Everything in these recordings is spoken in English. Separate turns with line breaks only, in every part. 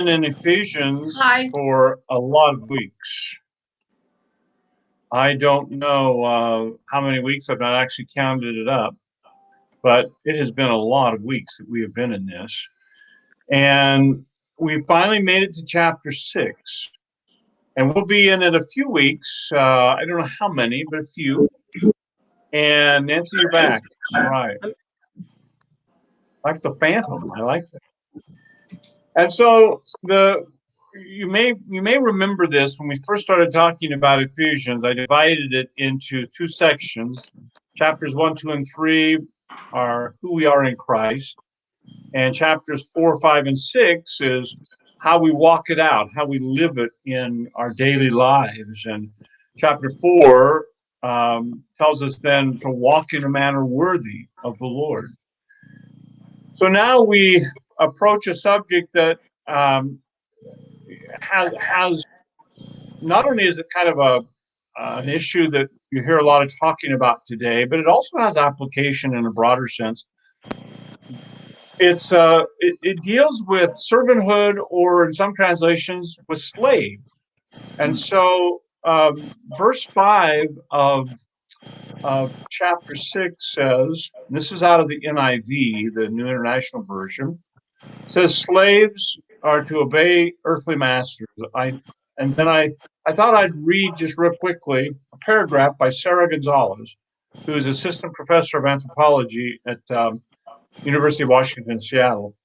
in Ephesians
Hi.
for a lot of weeks. I don't know how many weeks. I've not actually counted it up, but it has been a lot of weeks that we have been in this. And we finally made it to chapter 6. And we'll be in it a few weeks. I don't know how many, but a few. And Nancy, you're back. All right. Like the Phantom. I like that. And so you may remember this when we first started talking about Ephesians. I divided it into two sections. Chapters 1, 2, and 3 are who we are in Christ, and chapters 4, 5, and 6 is how we walk it out, how we live it in our daily lives. And chapter 4 tells us then to walk in a manner worthy of the Lord. So now we approach a subject that has not only is it kind of an issue that you hear a lot of talking about today, but it also has application in a broader sense. It deals with servanthood, or in some translations, with slave. And so verse 5 of chapter 6 says, this is out of the NIV, the New International Version, says slaves are to obey earthly masters. I thought I'd read just real quickly a paragraph by Sarah Gonzalez, who is assistant professor of anthropology at University of Washington, Seattle.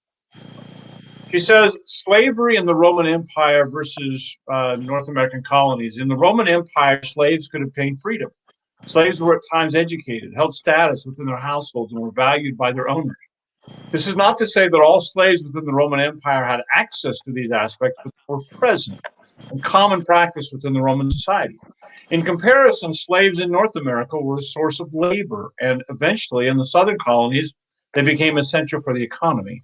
She says, slavery in the Roman Empire versus North American colonies. In the Roman Empire, slaves could obtain freedom. Slaves were at times educated, held status within their households, and were valued by their owners. This is not to say that all slaves within the Roman Empire had access to these aspects, but were present and common practice within the Roman society. In comparison, slaves in North America were a source of labor, and eventually in the southern colonies, they became essential for the economy.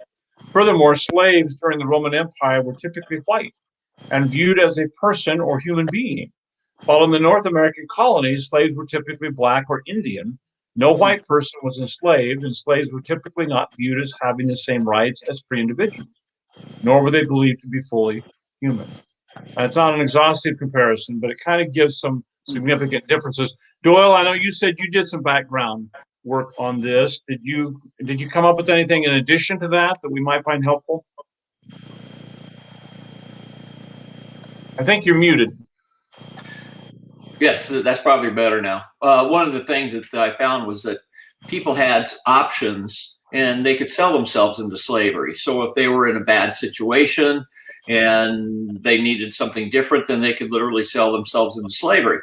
Furthermore, slaves during the Roman Empire were typically white and viewed as a person or human being, while in the North American colonies, slaves were typically black or Indian. No white person was enslaved, and slaves were typically not viewed as having the same rights as free individuals, nor were they believed to be fully human. It's not an exhaustive comparison, but it kind of gives some significant differences. Doyle, I know you said you did some background work on this. Did you come up with anything in addition to that we might find helpful? I think you're muted.
Yes, that's probably better now. One of the things that I found was that people had options and they could sell themselves into slavery. So if they were in a bad situation and they needed something different, then they could literally sell themselves into slavery.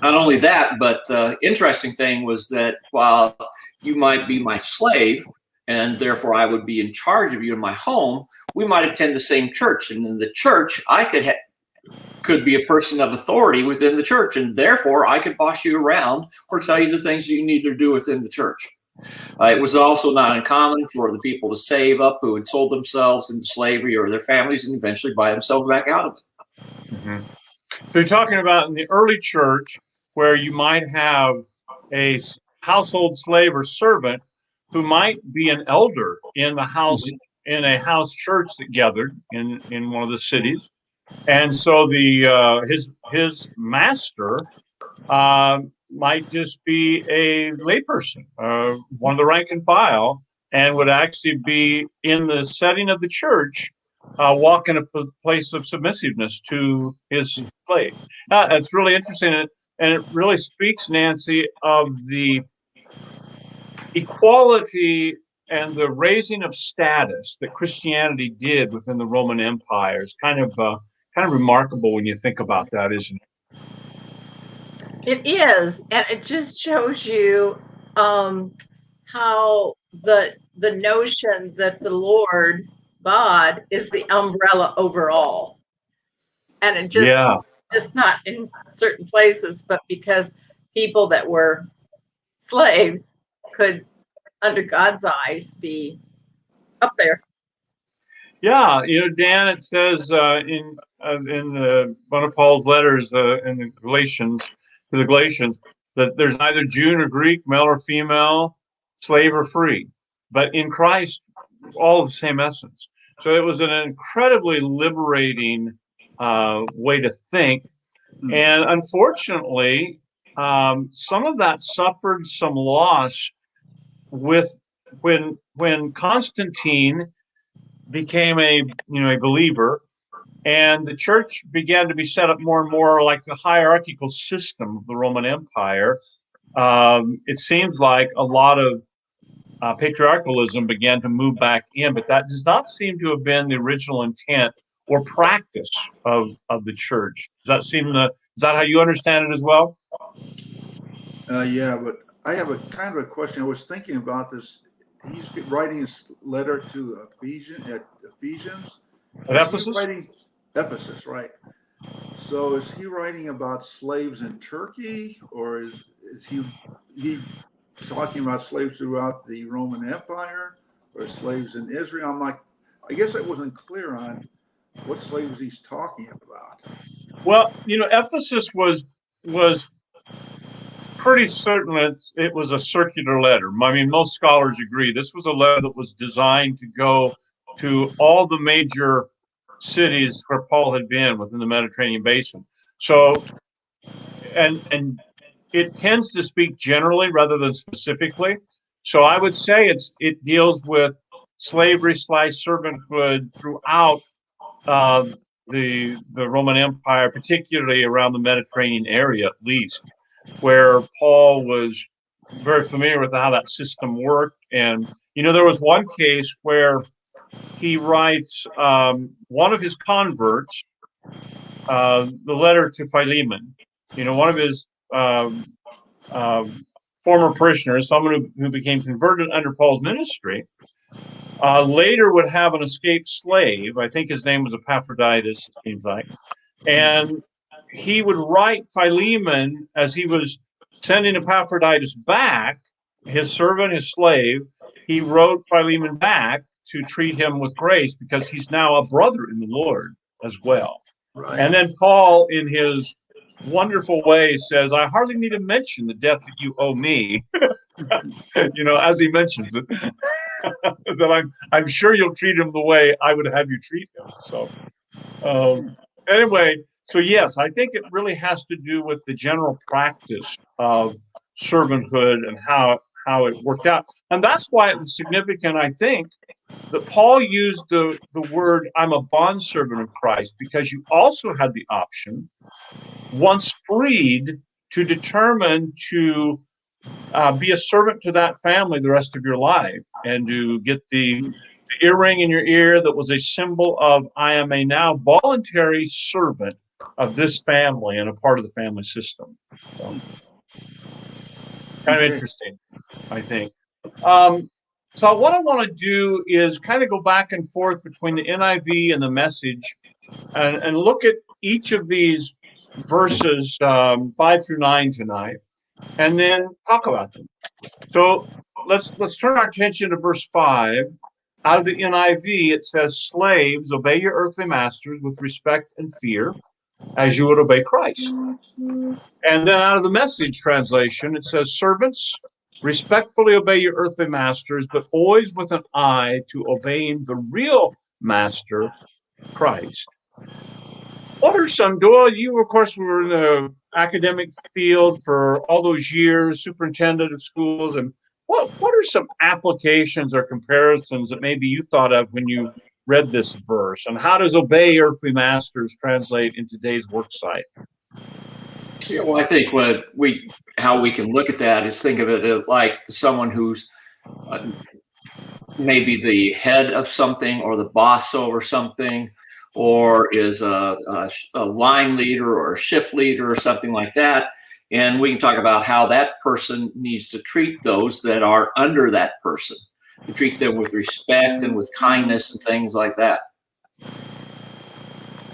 Not only that, but the interesting thing was that while you might be my slave, and therefore I would be in charge of you in my home, we might attend the same church. And in the church, I could be a person of authority within the church, and therefore I could boss you around or tell you the things you need to do within the church. It was also not uncommon for the people to save up who had sold themselves into slavery or their families and eventually buy themselves back out of it.
Mm-hmm. So you're talking about in the early church where you might have a household slave or servant who might be an elder in the house, in a house church that gathered in one of the cities. And so his master might just be a layperson, one of the rank and file, and would actually be in the setting of the church, walk in a place of submissiveness to his slave. That's really interesting, and it really speaks, Nancy, of the equality and the raising of status that Christianity did within the Roman Empire. Is kind of remarkable when you think about that, isn't it?
It is, and it just shows you how the notion that the Lord God is the umbrella over all, and it just not in certain places, but because people that were slaves could, under God's eyes, be up there.
Yeah, Dan, it says in one of Paul's letters in the Galatians, to the Galatians, that there's neither Jew nor Greek, male or female, slave or free, but in Christ, all of the same essence. So it was an incredibly liberating way to think. And unfortunately, some of that suffered some loss with when Constantine became a believer, and the church began to be set up more and more like the hierarchical system of the Roman Empire. It seems like a lot of patriarchalism began to move back in, but that does not seem to have been the original intent or practice of the church. Is that how you understand it as well?
Yeah, but I have a kind of a question. I was thinking about this. He's writing his letter to Ephesians.
At
Is he writing Ephesus, right? So is he writing about slaves in Turkey, or is he talking about slaves throughout the Roman Empire, or slaves in Israel? I'm like, I guess I wasn't clear on what slaves he's talking about.
Well, Ephesus was pretty certain it was a circular letter. I mean, most scholars agree this was a letter that was designed to go to all the major cities where Paul had been within the Mediterranean basin. So, and it tends to speak generally rather than specifically. So I would say it deals with slavery / servanthood throughout the Roman Empire, particularly around the Mediterranean area, at least, where Paul was very familiar with how that system worked. And there was one case where he writes one of his converts the letter to Philemon. One of his former parishioners, someone who became converted under Paul's ministry, later would have an escaped slave. I think his name was Epaphroditus, it seems like. And he would write Philemon as he was sending Epaphroditus back, his servant, his slave. He wrote Philemon back to treat him with grace because he's now a brother in the Lord as well. Right. And then Paul, in his wonderful way, says, I hardly need to mention the debt that you owe me, as he mentions it, that I'm sure you'll treat him the way I would have you treat him. So anyway, so yes, I think it really has to do with the general practice of servanthood and how it worked out. And that's why it was significant, I think, that Paul used the word, I'm a bondservant of Christ, because you also had the option, once freed, to determine to be a servant to that family the rest of your life, and to get the earring in your ear that was a symbol of I am a now voluntary servant of this family and a part of the family system. So, kind of interesting, I think. So what I want to do is kind of go back and forth between the NIV and the Message, and look at each of these verses 5 through 9 tonight, and then talk about them. So let's turn our attention to verse 5. Out of the NIV, it says, slaves, obey your earthly masters with respect and fear, as you would obey Christ. And then out of the Message translation, it says, servants, respectfully obey your earthly masters, but always with an eye to obeying the real master, Christ. What are some, Doyle, you, of course, were in the academic field for all those years, superintendent of schools, and what are some applications or comparisons that maybe you thought of when you read this verse? And how does obey earthly masters translate in today's work site?
Yeah, well, I think how we can look at that is think of it like someone who's maybe the head of something or the boss over something, or is a line leader or a shift leader or something like that. And we can talk about how that person needs to treat those that are under that person, to treat them with respect and with kindness and things like that.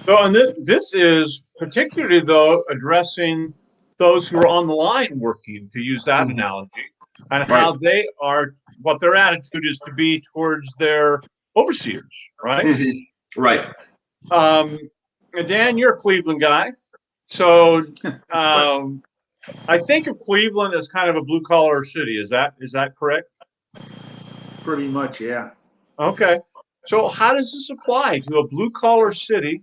So, and this is particularly, though, addressing those who are on the line working, to use that analogy, and how they are, what their attitude is to be towards their overseers, right?
Mm-hmm. Right.
Dan, you're a Cleveland guy. So I think of Cleveland as kind of a blue-collar city. Is that correct?
Pretty much, yeah.
Okay. So how does this apply to a blue collar city?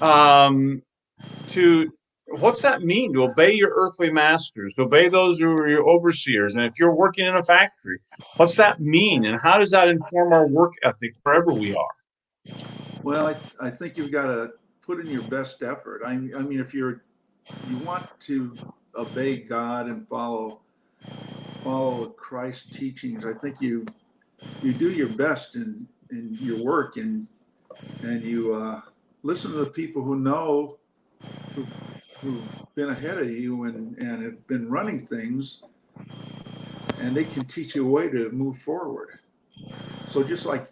To what's that mean? To obey your earthly masters, to obey those who are your overseers. And if you're working in a factory, what's that mean? And how does that inform our work ethic wherever we are?
Well, I think you've got to put in your best effort. I mean, if you want to obey God and follow Christ's teachings, I think you do your best in your work, and you listen to the people who know, who've been ahead of you and have been running things, and they can teach you a way to move forward. So just like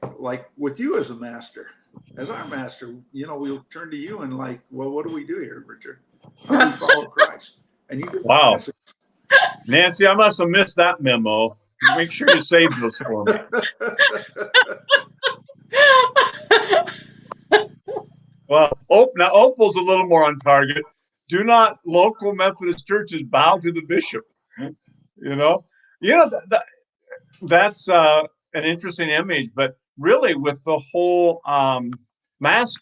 with you as a master, as our master, we'll turn to you and like, well, what do we do here, Richard? How do we follow Christ? And you get
wow, Nancy, I must have missed that memo. Make sure you save those for me. Well, now Opal's a little more on target. Do not local Methodist churches bow to the bishop? That's an interesting image. But really, with the whole mask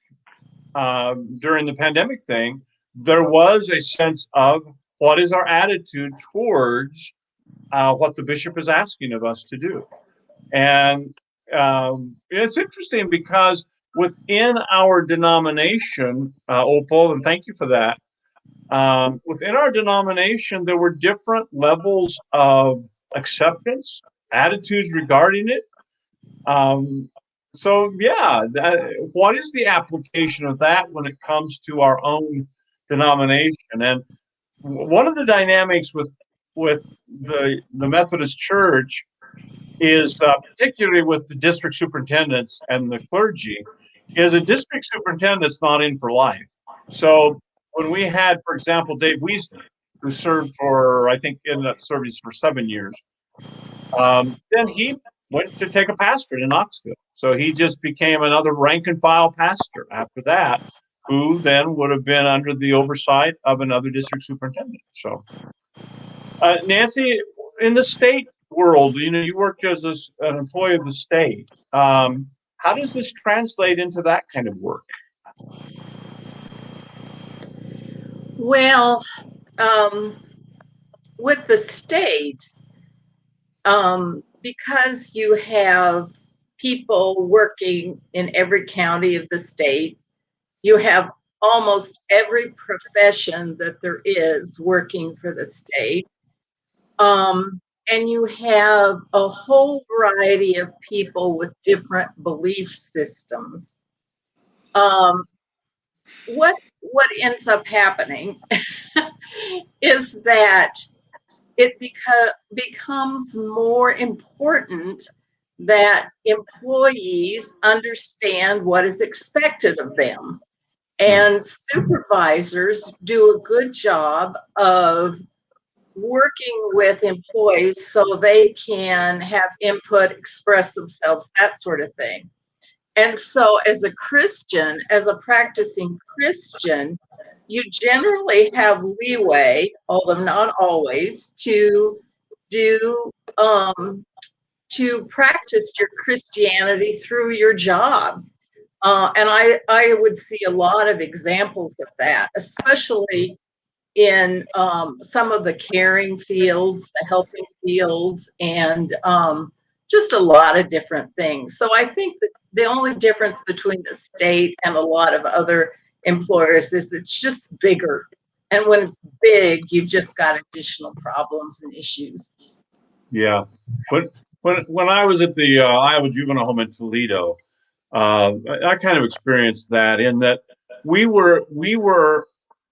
during the pandemic thing, there was a sense of what is our attitude towards what the bishop is asking of us to do. And it's interesting because within our denomination, Opal, and thank you for that, within our denomination, there were different levels of acceptance, attitudes regarding it. So, yeah, what is the application of that when it comes to our own denomination? And one of the dynamics with the Methodist Church is particularly with the district superintendents and the clergy, is a district superintendent's not in for life. So when we had, for example, Dave Wiesner, who served for, I think, ended up serving for 7 years, then he went to take a pastorate in Knoxville. So he just became another rank and file pastor after that, who then would have been under the oversight of another district superintendent. So, Nancy, in the state world, you worked as an employee of the state. How does this translate into that kind of work?
Well, with the state, because you have people working in every county of the state, you have almost every profession that there is working for the state. And you have a whole variety of people with different belief systems. What ends up happening is that it becomes more important that employees understand what is expected of them. And supervisors do a good job of working with employees so they can have input, express themselves, that sort of thing. And so as a Christian, as a practicing Christian, you generally have leeway, although not always, to practice your Christianity through your job. And I would see a lot of examples of that, especially in some of the caring fields, the helping fields, and just a lot of different things. So I think that the only difference between the state and a lot of other employers is it's just bigger. And when it's big, you've just got additional problems and issues.
Yeah. When I was at the Iowa Juvenile Home in Toledo, I kind of experienced that in that we were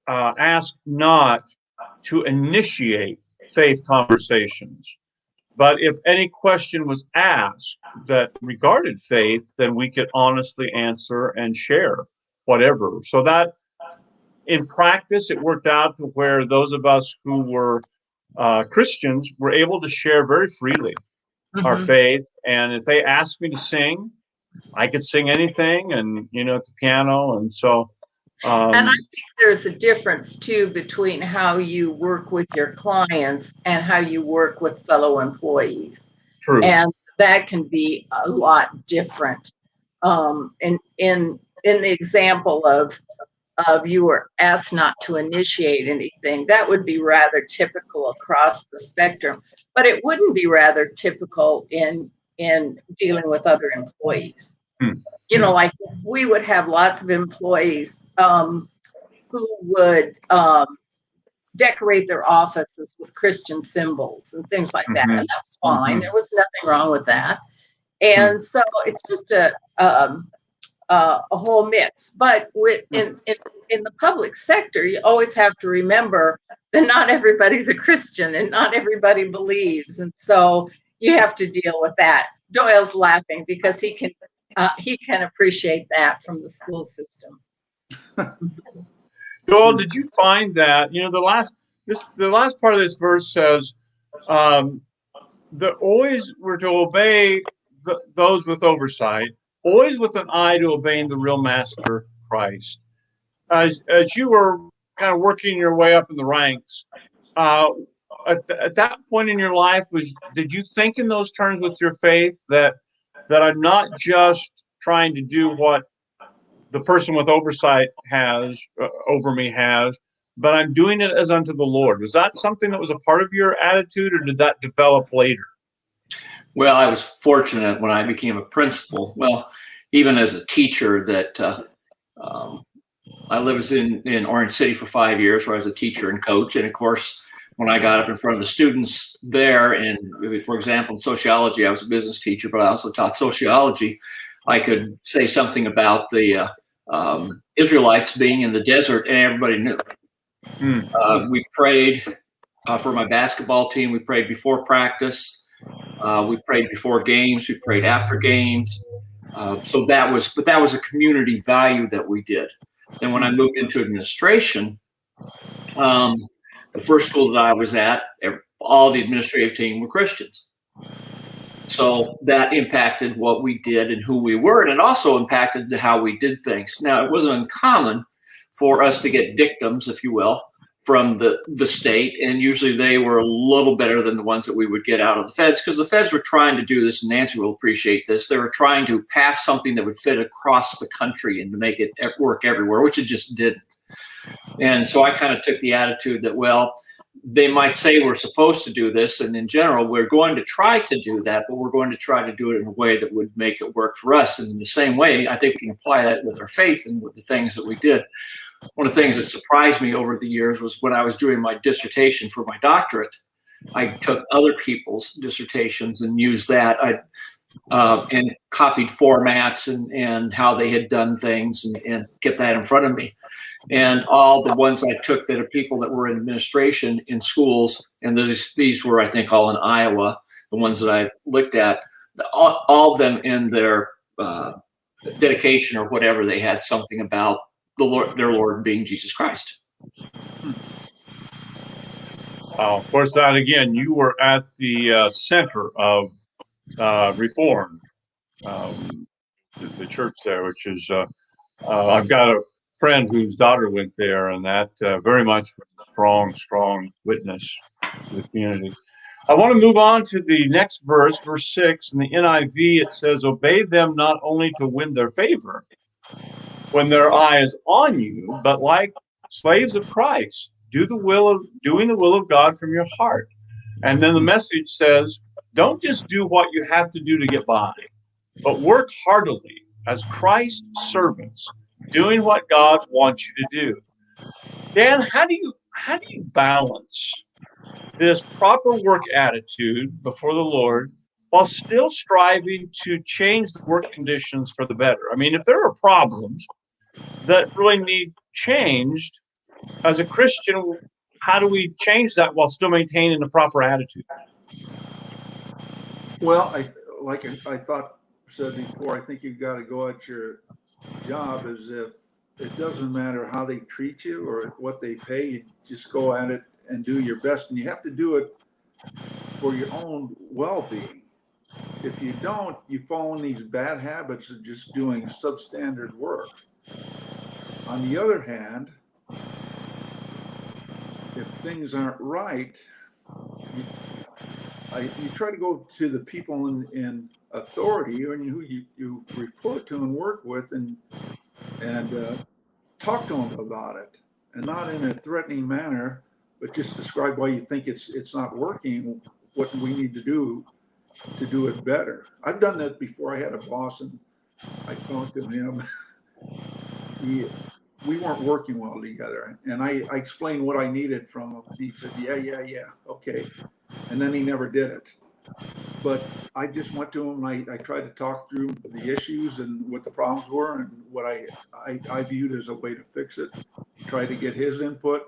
asked not to initiate faith conversations, but if any question was asked that regarded faith, then we could honestly answer and share whatever. So that in practice, it worked out to where those of us who were Christians were able to share very freely our faith. And if they asked me to sing, I could sing anything, and at the piano. And so
and I think there's a difference too between how you work with your clients and how you work with fellow employees.
True.
And that can be a lot different. in the example of you were asked not to initiate anything, that would be rather typical across the spectrum, but it wouldn't be rather typical in dealing with other employees. You know, like we would have lots of employees who would decorate their offices with Christian symbols and things like that, and that was fine. There was nothing wrong with that. And so it's just a whole mix. But in the public sector, you always have to remember that not everybody's a Christian and not everybody believes, and so you have to deal with that. Doyle's laughing because he can appreciate that from the school system.
Doyle, did you find that, you know, the last part of this verse says that always we're to obey those with oversight, always with an eye to obeying the real master, Christ. As you were kind of working your way up in the ranks, at that point in your life, did you think in those terms with your faith that I'm not just trying to do what the person with oversight has over me has, but I'm doing it as unto the Lord? Was that something that was a part of your attitude, or did that develop later?
Well, I was fortunate when I became a principal. Well, even as a teacher, that I lived in Orange City for 5 years, where I was a teacher and coach. And of course, when I got up in front of the students there, and for example, in sociology, I was a business teacher, but I also taught sociology. I could say something about the Israelites being in the desert, and everybody knew. We prayed for my basketball team. We prayed before practice. We prayed before games. We prayed after games. So that was a community value that we did. Then when I moved into administration, the first school that I was at, all the administrative team were Christians. So that impacted what we did and who we were, and it also impacted how we did things. Now, it wasn't uncommon for us to get dictums, if you will, from the state, and usually they were a little better than the ones that we would get out of the feds, because the feds were trying to do this, and Nancy will appreciate this. They were trying to pass something that would fit across the country and to make it work everywhere, which it just didn't. And so I kind of took the attitude that, well, they might say we're supposed to do this, and in general, we're going to try to do that, but we're going to try to do it in a way that would make it work for us. And in the same way, I think we can apply that with our faith and with the things that we did. One of the things that surprised me over the years was when I was doing my dissertation for my doctorate, I took other people's dissertations and used that. And copied formats and how they had done things and kept that in front of me. And all the ones I took that are people that were in administration in schools, and these were, I think, all in Iowa, the ones that I looked at, all of them in their dedication or whatever, they had something about their Lord being Jesus Christ.
Of course, that again, you were at the center of Reformed, the church there, which is, I've got a friend whose daughter went there, and that very much strong witness to the community. I want to move on to the next verse 6. In the NIV, it says, "Obey them not only to win their favor when their eye is on you, but like slaves of Christ, doing the will of God from your heart." And then the Message says, "Don't just do what you have to do to get by, but work heartily as Christ's servants, doing what God wants you to do." Dan, how do you balance this proper work attitude before the Lord while still striving to change the work conditions for the better? I mean, if there are problems that really need changed, as a Christian, how do we change that while still maintaining the proper attitude?
Well, I said before, I think you've got to go at your job as if it doesn't matter how they treat you or what they pay. You just go at it and do your best, and you have to do it for your own well-being. If you don't, you fall in these bad habits of just doing substandard work. On the other hand, if things aren't right, you try to go to the people in authority and who you report to and work with, and talk to them about it, and not in a threatening manner, but just describe why you think it's not working, what we need to do it better. I've done that before. I had a boss, and I talked to him. We weren't working well together, and I explained what I needed from him. He said, yeah, okay, and then he never did it. But I just went to him, and I tried to talk through the issues and what the problems were, and what I viewed as a way to fix it. Tried to get his input,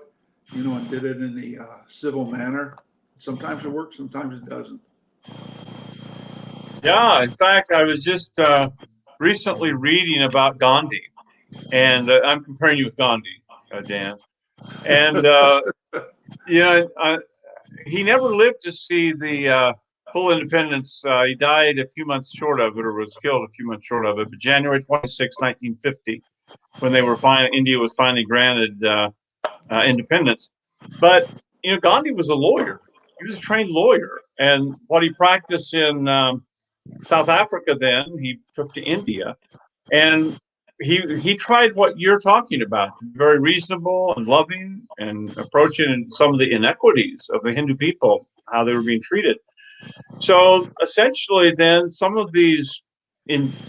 and did it in the civil manner. Sometimes it works, sometimes it doesn't.
Yeah, in fact, I was just recently reading about Gandhi, and I'm comparing you with Gandhi, Dan. And he never lived to see the full independence. He died a few months short of it, or was killed a few months short of it. But January 26, 1950, when India was finally granted independence. But Gandhi was a lawyer. He was a trained lawyer, and what he practiced in South Africa, then he took to India, and he tried what you're talking about, very reasonable and loving, and approaching some of the inequities of the Hindu people, how they were being treated. So essentially, then some of these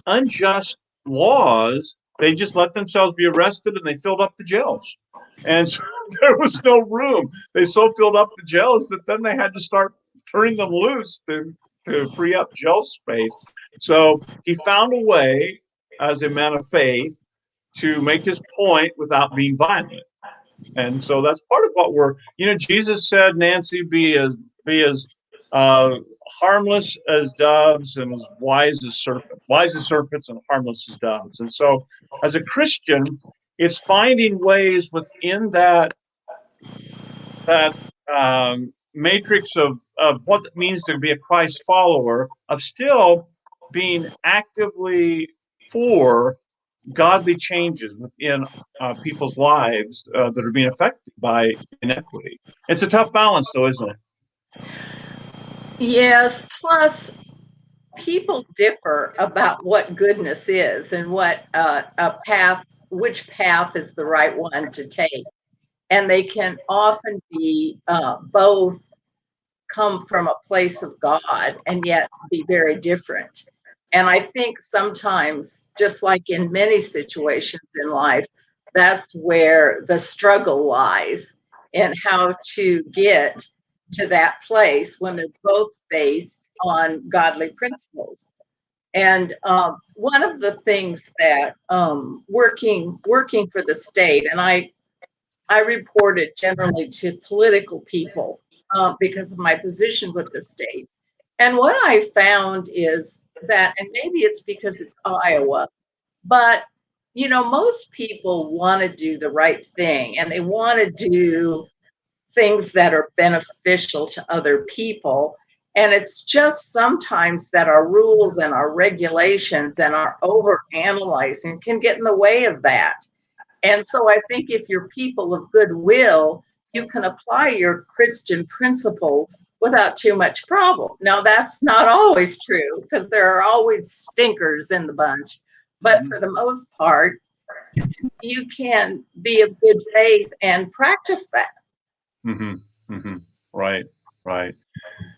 unjust laws, they just let themselves be arrested, and they filled up the jails. And so there was no room. They so filled up the jails that then they had to start turning them loose to free up jail space. So he found a way, as a man of faith, to make his point without being violent. And so that's part of what Jesus said, Nancy, be as harmless as doves and as wise as serpents and harmless as doves. And so as a Christian, it's finding ways within that matrix of what it means to be a Christ follower, of still being actively for godly changes within people's lives that are being affected by inequity. It's a tough balance, though, isn't it?
Yes. Plus, people differ about what goodness is and what which path is the right one to take. And they can often be both come from a place of God and yet be very different. And I think sometimes, just like in many situations in life, that's where the struggle lies, in how to get to that place when they're both based on godly principles. And one of the things that working for the state, and I reported generally to political people because of my position with the state. And what I found is that, and maybe it's because it's Iowa, but most people want to do the right thing, and they want to do things that are beneficial to other people. And it's just sometimes that our rules and our regulations and our over-analyzing can get in the way of that. And so I think if you're people of goodwill, you can apply your Christian principles without too much problem. Now, that's not always true, because there are always stinkers in the bunch. But for the most part, you can be of good faith and practice that.
Right.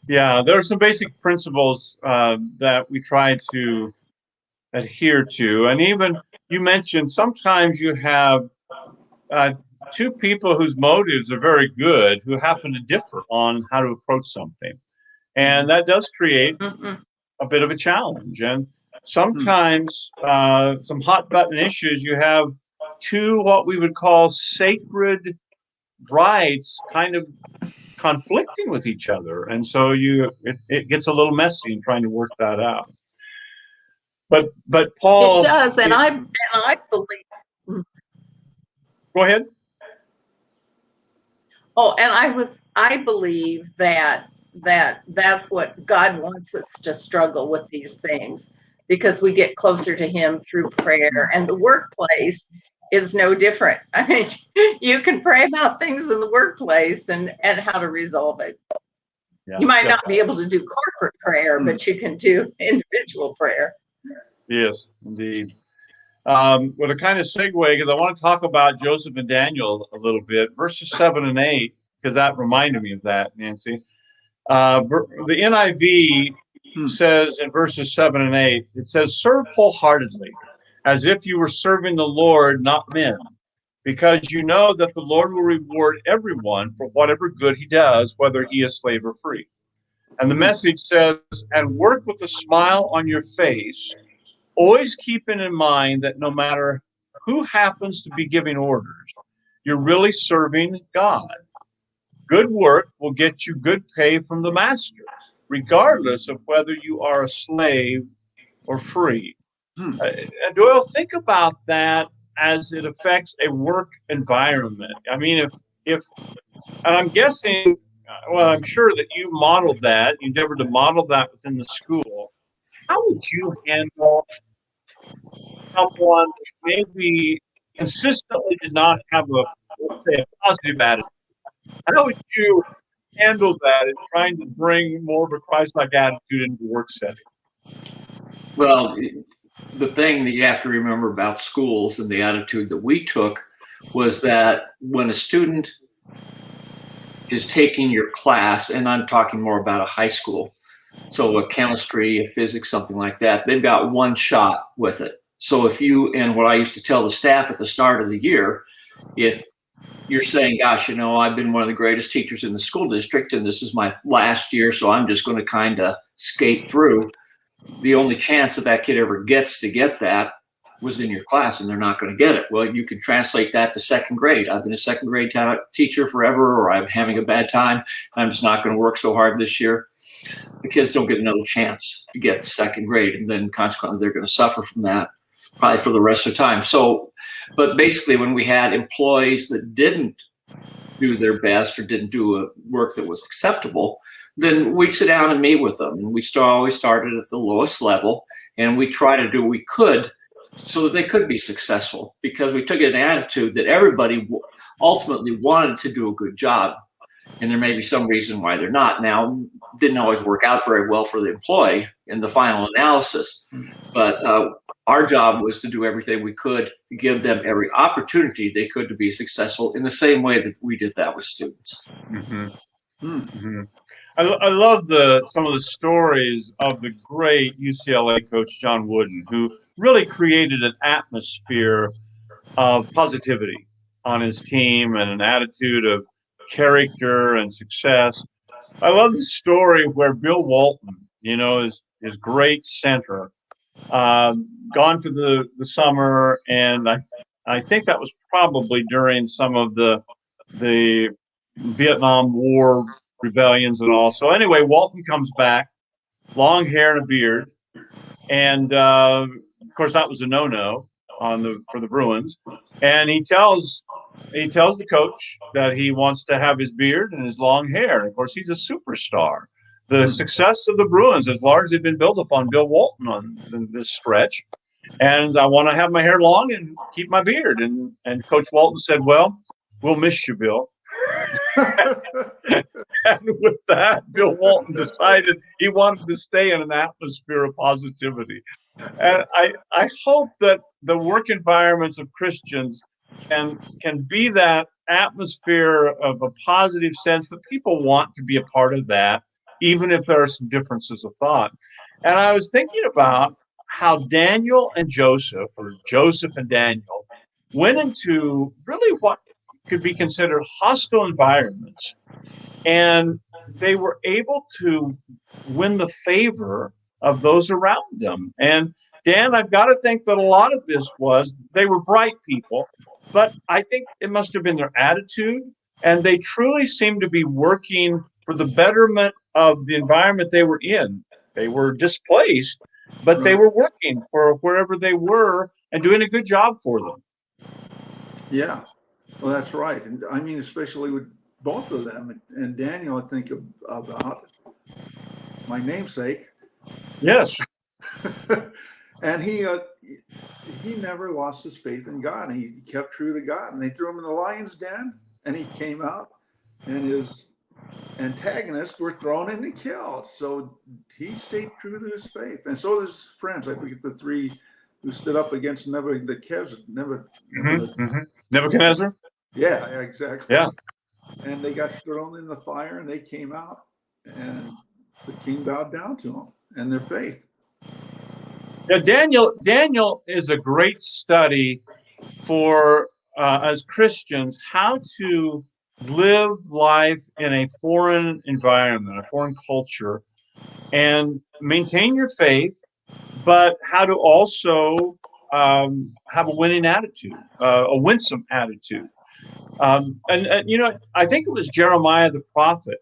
Yeah, there are some basic principles that we try to adhere to. And even you mentioned sometimes you have two people whose motives are very good who happen to differ on how to approach something. And that does create a bit of a challenge. And sometimes some hot button issues, you have two what we would call sacred rights kind of conflicting with each other. And so it gets a little messy in trying to work that out. But Paul,
it does, and I believe.
Go ahead.
Oh, and I believe that's what God wants us to struggle with these things, because we get closer to Him through prayer, and the workplace is no different. I mean, you can pray about things in the workplace and how to resolve it.
Yeah.
You might not be able to do corporate prayer, but you can do individual prayer.
Yes, indeed. Well, to kind of segue, because I want to talk about Joseph and Daniel a little bit, verses 7 and 8, because that reminded me of that, Nancy. The NIV says in verses 7 and 8, it says, serve wholeheartedly, as if you were serving the Lord, not men, because you know that the Lord will reward everyone for whatever good he does, whether he is slave or free. And the message says, and work with a smile on your face, always keeping in mind that no matter who happens to be giving orders, you're really serving God. Good work will get you good pay from the master, regardless of whether you are a slave or free. Doyle, think about that as it affects a work environment. I mean, if and I'm guessing, well, I'm sure that you modeled that, you endeavored to model that within the school. How would you handle someone that maybe consistently did not have a, let's say, a positive attitude? How would you handle that in trying to bring more of a Christ-like attitude into the work setting?
Well, the thing that you have to remember about schools and the attitude that we took was that when a student is taking your class, and I'm talking more about a high school, so a chemistry, a physics, something like that, they've got one shot with it. So if you, and what I used to tell the staff at the start of the year, if you're saying, gosh, you know, I've been one of the greatest teachers in the school district and this is my last year, so I'm just going to kind of skate through. The only chance that kid ever gets to get that was in your class, and they're not going to get it. Well, you can translate that to second grade. I've been a second grade teacher forever, or I'm having a bad time. I'm just not going to work so hard this year. The kids don't get another chance to get second grade, and then consequently they're going to suffer from that probably for the rest of the time. So, but basically when we had employees that didn't do their best or didn't do a work that was acceptable, then we'd sit down and meet with them. And we always started at the lowest level, and we try to do what we could so that they could be successful, because we took an attitude that everybody ultimately wanted to do a good job. And there may be some reason why they're not. Now, didn't always work out very well for the employee in the final analysis, but our job was to do everything we could to give them every opportunity they could to be successful in the same way that we did that with students.
Mm-hmm. Mm-hmm. I love some of the stories of the great UCLA coach John Wooden, who really created an atmosphere of positivity on his team and an attitude of character and success. I love the story where Bill Walton, you know, his great center, gone for the summer, and I think that was probably during some of the Vietnam War rebellions and all. So anyway, Walton comes back, long hair and a beard, and of course that was a no-no for the Bruins. And he tells the coach that he wants to have his beard and his long hair. And of course, he's a superstar. The success of the Bruins has largely been built upon Bill Walton on this stretch. And I want to have my hair long and keep my beard. And Coach Walton said, well, we'll miss you, Bill. And with that, Bill Walton decided he wanted to stay in an atmosphere of positivity. And I hope that the work environments of Christians can be that atmosphere of a positive sense that people want to be a part of that, even if there are some differences of thought. And I was thinking about how Daniel and Joseph, or Joseph and Daniel, went into really what could be considered hostile environments. And they were able to win the favor of those around them. And Dan, I've got to think that a lot of this was they were bright people, but I think it must have been their attitude. And they truly seemed to be working for the betterment of the environment they were in. They were displaced, but they were working for wherever they were and doing a good job for them.
Yeah, well, that's right. And I mean, especially with both of them. And Daniel, I think about my namesake.
Yes.
And he never lost his faith in God. And he kept true to God. And they threw him in the lion's den, and he came out, and his antagonists were thrown in and killed. So he stayed true to his faith, and so did his friends. I forget the three who stood up against
Nebuchadnezzar.
Yeah, exactly.
Yeah.
And they got thrown in the fire, and they came out, and the king bowed down to them and their faith.
Yeah, Daniel is a great study for as Christians how to live life in a foreign environment, a foreign culture, and maintain your faith, but how to also have a winning attitude, a winsome attitude. And you know, I think it was Jeremiah the prophet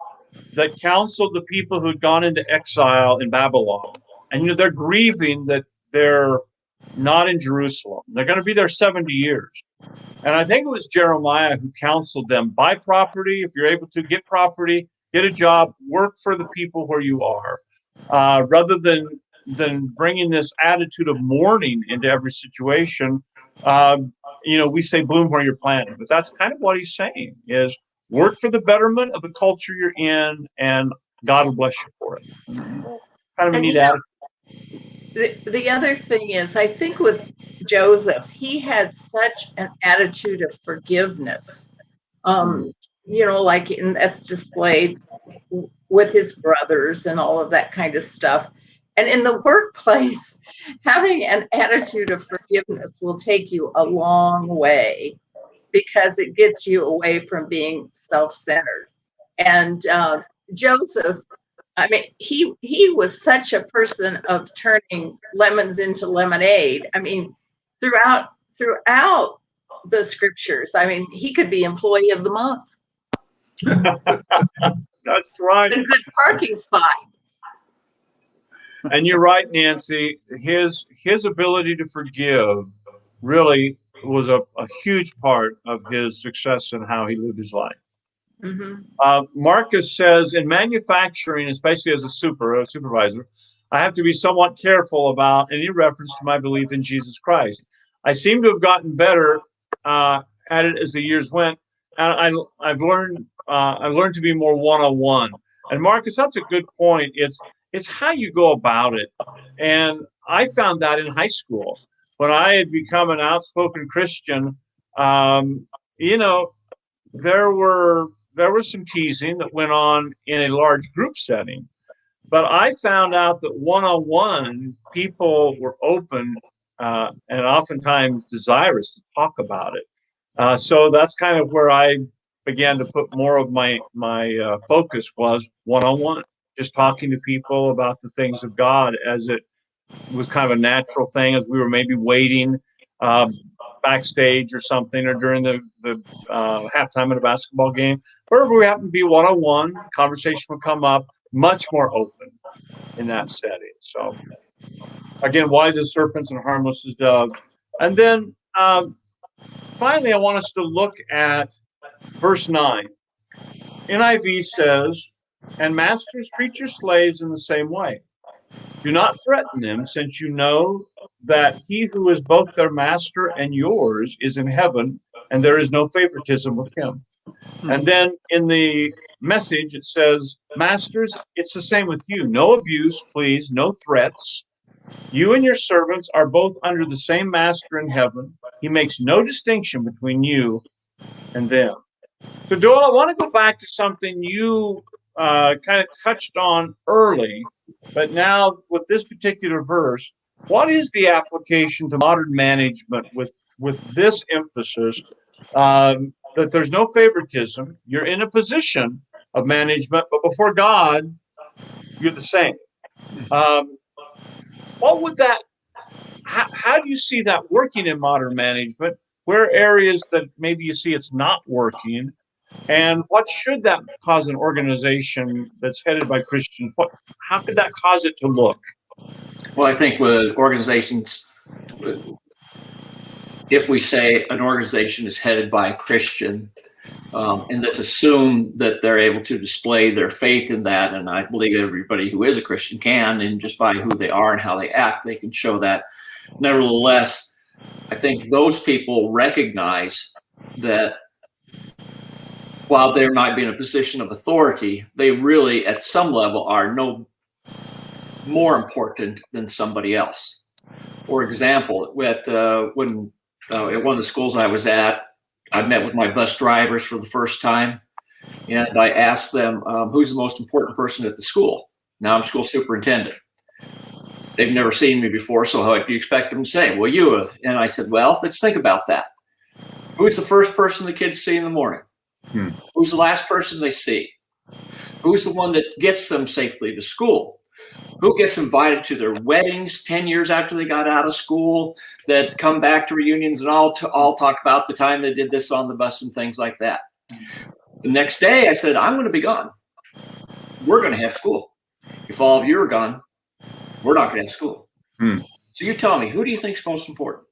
that counseled the people who'd gone into exile in Babylon. And, you know, they're grieving that they're not in Jerusalem. They're going to be there 70 years. And I think it was Jeremiah who counseled them: buy property. If you're able to, get property, get a job, work for the people where you are, rather than bringing this attitude of mourning into every situation. You know, we say bloom where you're planted, but that's kind of what he's saying is work for the betterment of the culture you're in, and God will bless you for it. Kind of a neat attitude.
The other thing is, I think with Joseph, he had such an attitude of forgiveness. You know, like that's displayed with his brothers and all of that kind of stuff. And in the workplace, having an attitude of forgiveness will take you a long way, because it gets you away from being self-centered. And Joseph, I mean, he was such a person of turning lemons into lemonade. I mean, throughout the scriptures, I mean, he could be employee of the month.
That's right.
A good parking spot.
And you're right, Nancy. His ability to forgive really was a huge part of his success and how he lived his life. Marcus says, in manufacturing, especially as a supervisor, I have to be somewhat careful about any reference to my belief in Jesus Christ. I seem to have gotten better at it as the years went, and I've learned to be more one-on-one. And Marcus, that's a good point. It's how you go about it. And I found that in high school when I had become an outspoken Christian. You know, there was some teasing that went on in a large group setting, but I found out that one-on-one people were open and oftentimes desirous to talk about it. So that's kind of where I began to put more of my focus was one-on-one, just talking to people about the things of God, as it was kind of a natural thing as we were maybe waiting backstage or something, or during the halftime of a basketball game. Wherever we happen to be one-on-one, conversation will come up, much more open in that setting. So again, wise as serpents and harmless as doves. And then finally, I want us to look at verse 9. NIV says, and masters, treat your slaves in the same way. Do not threaten them, since you know that he who is both their master and yours is in heaven, and there is no favoritism with him. And then in the Message, it says, masters, it's the same with you. No abuse, please, no threats. You and your servants are both under the same master in heaven. He makes no distinction between you and them. So, Doyle, I want to go back to something you kind of touched on early, but now with this particular verse, what is the application to modern management with this emphasis that there's no favoritism? You're in a position of management, but before God, you're the same. What would that? How do you see that working in modern management? Where areas that maybe you see it's not working? And what should that cause an organization that's headed by Christians? How could that cause it to look?
Well, I think with organizations, if we say an organization is headed by a Christian, and let's assume that they're able to display their faith in that, and I believe everybody who is a Christian can, and just by who they are and how they act, they can show that. Nevertheless, I think those people recognize that while they might be in a position of authority, they really, at some level, are no more important than somebody else. For example, at one of the schools I was at, I met with my bus drivers for the first time, and I asked them, who's the most important person at the school? Now I'm school superintendent. They've never seen me before, so how do you expect them to say? Well, you. And I said, well, let's think about that. Who's the first person the kids see in the morning? Who's the last person they see? Who's the one that gets them safely to school? Who gets invited to their weddings 10 years after they got out of school, that come back to reunions and all talk about the time they did this on the bus and things like that? The next day I said, I'm going to be gone. We're going to have school. If all of you are gone, we're not going to have school. So you tell me, who do you think is most important?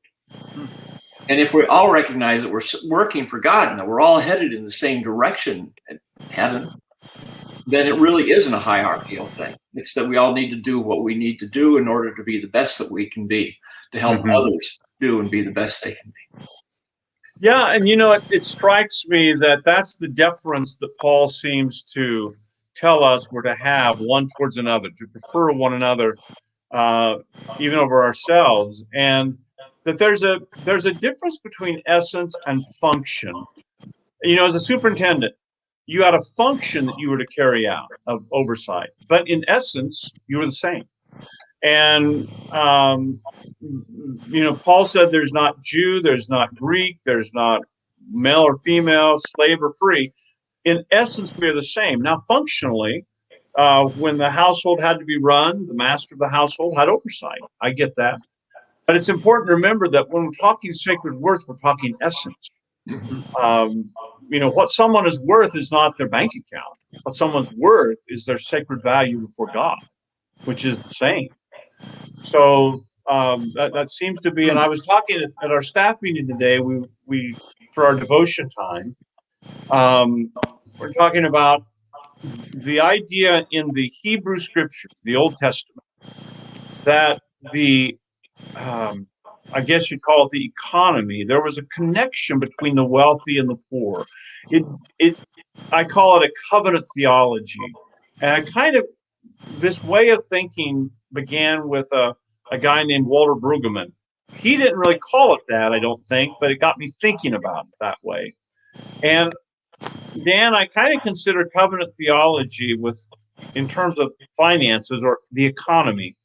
And if we all recognize that we're working for God and that we're all headed in the same direction in heaven, then it really isn't a hierarchical thing. It's that we all need to do what we need to do in order to be the best that we can be, to help others do and be the best they can be.
Yeah, and it strikes me that that's the deference that Paul seems to tell us we're to have one towards another, to prefer one another even over ourselves, and that there's a difference between essence and function. As a superintendent, you had a function that you were to carry out of oversight, but in essence, you were the same. And Paul said there's not Jew, there's not Greek, there's not male or female, slave or free. In essence, we're the same. Now, functionally, when the household had to be run, the master of the household had oversight. I get that. But it's important to remember that when we're talking sacred worth, we're talking essence. What someone is worth is not their bank account. What someone's worth is their sacred value before God, which is the same. So that seems to be, and I was talking at our staff meeting today, we for our devotion time, we're talking about the idea in the Hebrew scripture, the Old Testament, that I guess you'd call it the economy. There was a connection between the wealthy and the poor. I call it a covenant theology. And this way of thinking began with a guy named Walter Brueggemann. He didn't really call it that, I don't think, but it got me thinking about it that way. And Dan, I kind of consider covenant theology in terms of finances or the economy,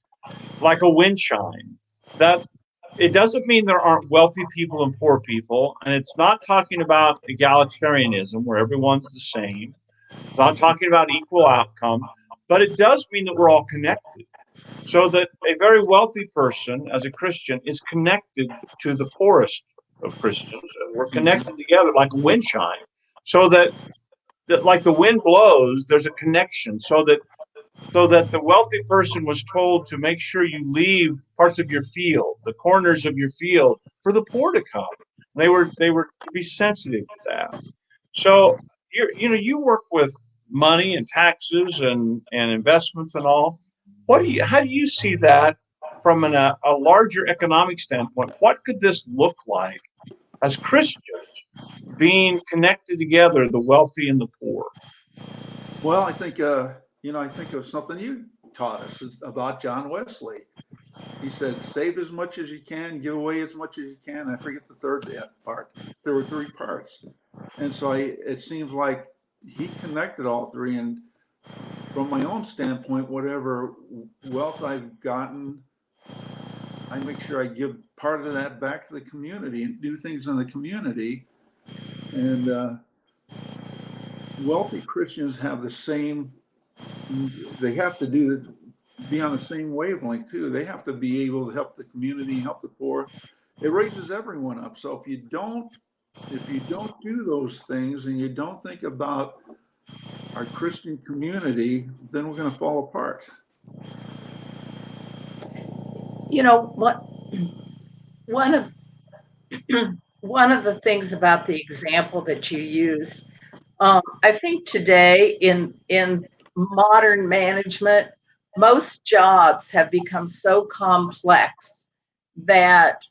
like a wind chime. That it doesn't mean there aren't wealthy people and poor people, and it's not talking about egalitarianism where everyone's the same. It's not talking about equal outcome, but it does mean that we're all connected. So that a very wealthy person, as a Christian, is connected to the poorest of Christians. And we're connected together like a wind chime. So that like the wind blows, there's a connection. So that the wealthy person was told to make sure you leave parts of your field, the corners of your field, for the poor to come. They were to be sensitive to that. So you work with money and taxes and investments and all. How do you see that from a larger economic standpoint? What could this look like as Christians being connected together, the wealthy and the poor?
Well, I think I think of something you taught us about John Wesley. He said, "Save as much as you can, give away as much as you can." I forget the third part. There were three parts, and so it seems like he connected all three. And from my own standpoint, whatever wealth I've gotten, I make sure I give part of that back to the community and do things in the community. And wealthy Christians have the same. They have to be on the same wavelength too. They have to be able to help the community, help the poor. It raises everyone up. So if you don't do those things and you don't think about our Christian community, then we're going to fall apart.
One of the things about the example that you used, I think today in modern management, most jobs have become so complex that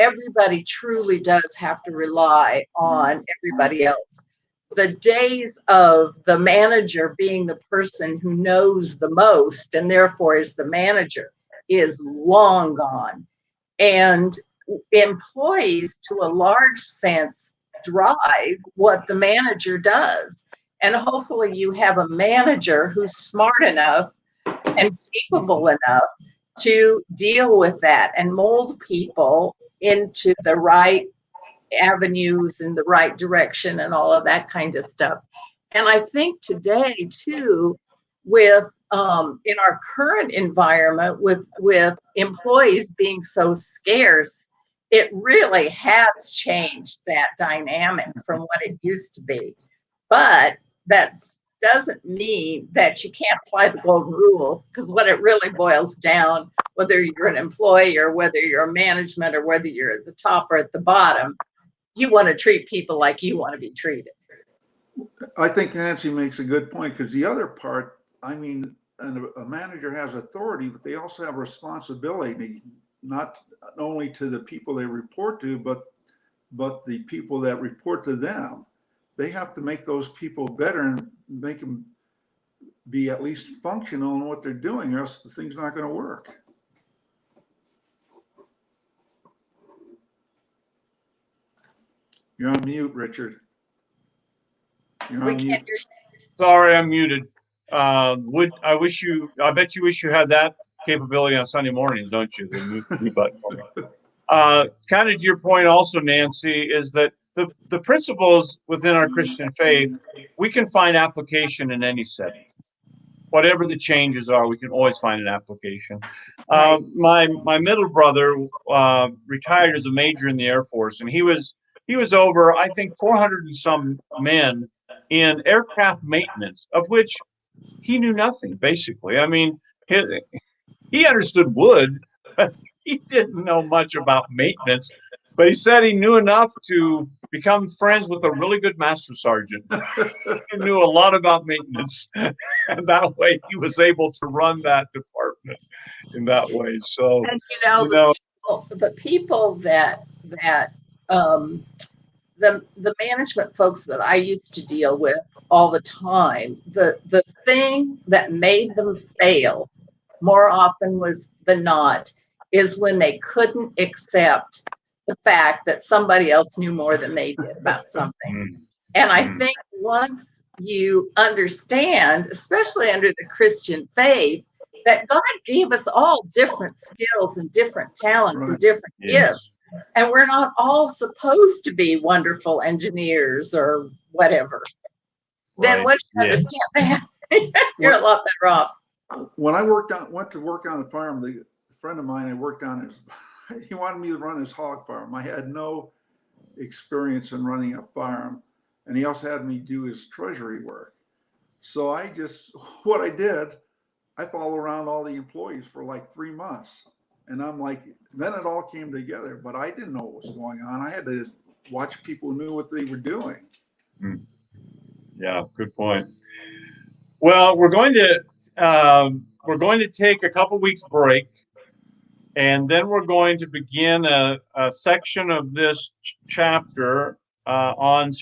everybody truly does have to rely on everybody else. the days of the manager being the person who knows the most and therefore is the manager is long gone. And employees, to a large sense, drive what the manager does. And hopefully you have a manager who's smart enough and capable enough to deal with that and mold people into the right avenues in the right direction and all of that kind of stuff. And I think today too, with in our current environment, with employees being so scarce, it really has changed that dynamic from what it used to be. But that doesn't mean that you can't apply the golden rule, because what it really boils down, whether you're an employee or whether you're a management or whether you're at the top or at the bottom, you want to treat people like you want to be treated.
I think Nancy makes a good point, because the other part, I mean, a manager has authority, but they also have responsibility, not only to the people they report to, but the people that report to them. They have to make those people better and make them be at least functional in what they're doing, or else the thing's not going to work. You're on mute, Richard. You're on mute.
Sorry, I'm muted. I bet you wish you had that capability on Sunday mornings, don't you? The mute button for me. Kind of to your point also, Nancy, is that the principles within our Christian faith, we can find application in any setting. Whatever the changes are, we can always find an application. My middle brother retired as a major in the Air Force, and he was over, I think, 400 and some men in aircraft maintenance, of which he knew nothing, basically. I mean, he understood wood, but he didn't know much about maintenance. But he said he knew enough to become friends with a really good master sergeant who knew a lot about maintenance. And that way he was able to run that department in that way. So,
and the people that the management folks that I used to deal with all the time, the thing that made them fail more often than not is when they couldn't accept the fact that somebody else knew more than they did about something. And I think once you understand, especially under the Christian faith, that God gave us all different skills and different talents and different gifts. And we're not all supposed to be wonderful engineers or whatever. Then once you understand that, you're a lot better off.
When I went to work on the farm, the friend of mine I worked on he wanted me to run his hog farm. I had no experience in running a farm, and he also had me do his treasury work. So what I did, I followed around all the employees for like 3 months. And I'm like, then it all came together, but I didn't know what was going on. I had to watch people who knew what they were doing.
Yeah, good point. Well, we're going to take a couple weeks break, and then we're going to begin a section of this chapter on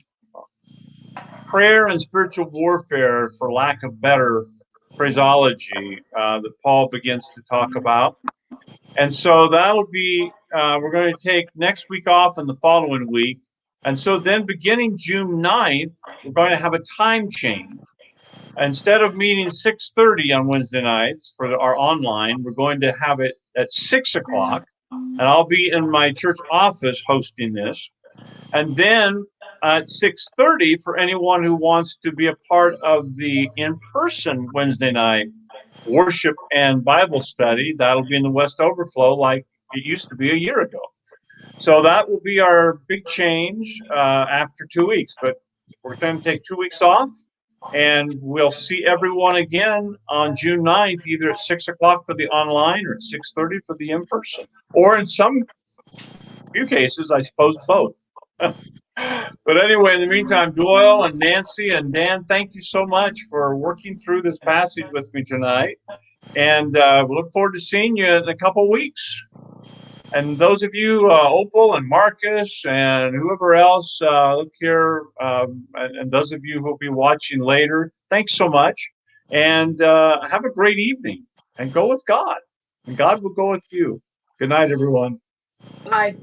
prayer and spiritual warfare, for lack of better phraseology, that Paul begins to talk about. And so that'll be, we're going to take next week off and the following week. And so then beginning June 9th, we're going to have a time change. Instead of meeting 6:30 on Wednesday nights for our online, we're going to have it at 6 o'clock. And I'll be in my church office hosting this. And then at 6:30, for anyone who wants to be a part of the in-person Wednesday night worship and Bible study, that'll be in the West Overflow like it used to be a year ago. So that will be our big change after 2 weeks. But we're going to take 2 weeks off, and we'll see everyone again on June 9th, either at 6 o'clock for the online or at 6:30 for the in-person. Or in some few cases, I suppose, both. But anyway, in the meantime, Doyle and Nancy and Dan, thank you so much for working through this passage with me tonight. And we look forward to seeing you in a couple of weeks. And those of you, Opal and Marcus and whoever else, look here, and those of you who will be watching later, thanks so much. And have a great evening. And go with God. And God will go with you. Good night, everyone.
Bye.